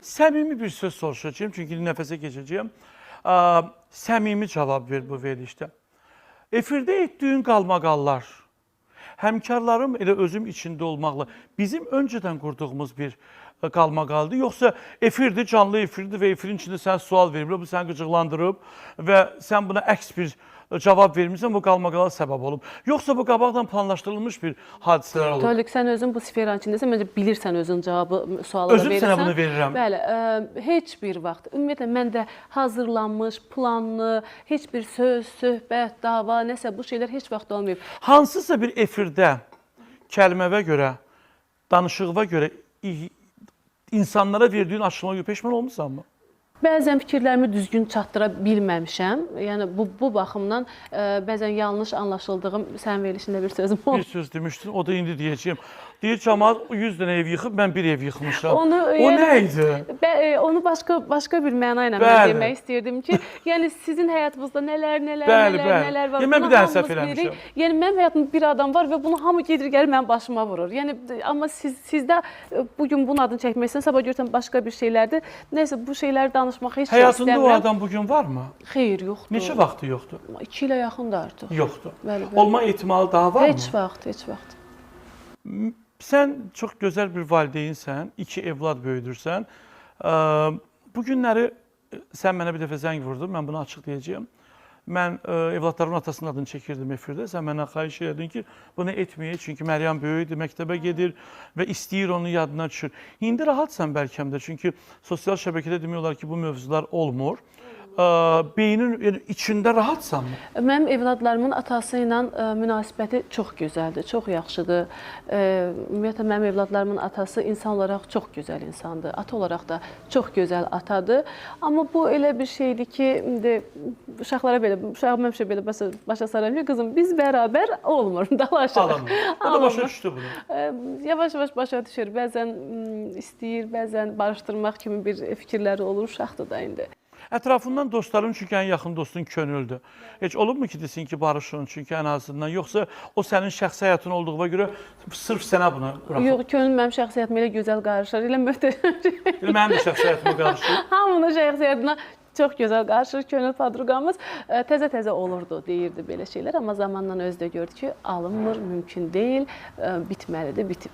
Səmimi bir söz soruşacağım, çünki nəfəsə keçəcəyəm. Səmimi cavab ver bu verilişdə. Efirdə etdiyin qalmaqallar, həmkarlarım elə özüm içində olmaqla bizim öncədən qurduğumuz bir qalmaqaldır, yoxsa efirdir, canlı efirdir və efirin içində sən sual vermir, bu səni qıcıqlandırıb və sən buna əks bir cavab vermirsən, bu qalmaqala səbəb olub. Yoxsa bu qabaqdan planlaşdırılmış bir hadisələr olub. Tolik, sən özün bu sferanın içindəsən, məncə bilirsən özün cavabı suala da verirsən. Özüm sənə bunu verirəm. Bəli, heç bir vaxt, ümumiyyətlə, məndə hazırlanmış, planlı, heç bir söz, söhbət, dava, nəsə bu şeylər heç vaxt olmayıb. Hansısa bir efirdə kəlməvə görə, danışığıva görə insanlara verdiyin açıqlama görə peşman olmuşsanmı? Bəzən fikirlərimi düzgün çatdıra bilməmişəm. Yəni, bu baxımdan bəzən yanlış anlaşıldığım, sənin verilişində bir sözüm oldu. Bir söz demişdin, o da indi deyəcəyim. Deyir, cəmaat 100 dənə ev yıxıb, mən bir ev yıxmışam. O nə idi? Onu başqa bir məna ilə mən demək istəyirdim ki, yəni sizin həyatınızda nələr var. Mən bir dənə səhv eləmişəm. Yəni, mənim həyatımda bir adam var və bunu hamı gedir, gəlir, mənim başıma vurur. Yəni, amma sizdə bugün bunun adını çəkməksən, sabah görsən başqa bir şeylərdir. Nəysə, bu şeyləri danışmaq heç istəmirəm. Həyatında o adam bugün varmı? Xeyr, yoxdur. Neçə vaxtı yoxdur? 2 ilə yaxındır artıq. Yoxdur. Bəli. Olma ehtimalı daha varmı? Heç vaxt. Sən çox gözəl bir valideynsən, 2 evlad böyüdürsən. Bu günləri sən mənə bir dəfə zəng vurdun, mən bunu açıq deyəcəyəm. Mən evladlarımın atasının adını çəkirdim efirdə. Sən mənə xahiş edin ki, bunu etməyək. Çünki Məryəm böyükdür, məktəbə gedir və istəyir onun yadına düşür. İndi rahatsan bəlkə də, çünki sosial şəbəkədə demək olar ki, bu mövzular olmur. Beynin içində rahatsanmı? Mənim evladlarımın atası ilə münasibəti çox gözəldir, çox yaxşıdır. Ümumiyyətlə, mənim evladlarımın atası insan olaraq çox gözəl insandır. Ata olaraq da çox gözəl atadır. Amma bu elə bir şeydir ki, uşaqlara belə, uşağım həmişə belə başa saram ki, qızım, biz bərabər olmur, dalaşır. Alamır. O da başa düşdü bunu. Yavaş-yavaş başa düşür. Bəzən istəyir, bəzən barışdırmaq kimi bir fikirləri olur, uşaqdır da indi. Ətrafından dostların, çünki ən yaxın dostun könüldür. Heç olubmu ki, desin ki, barışın, çünki ən azından, yoxsa o sənin şəxsi həyatın olduğuna görə sırf sənə bunu bıraxır? Yox, könül mənim şəxsi həyatıma elə gözəl qarışır, elə möhtəşəm. Mənim də şəxsi həyatıma qarışır. Hamının şəxsi həyatına çox gözəl qarışır, könül padruqamız. Təzə-təzə olurdu, deyirdi belə şeylər, amma zamanla özü də gördü ki, alınmır, mümkün deyil, bitməlidir, bitib.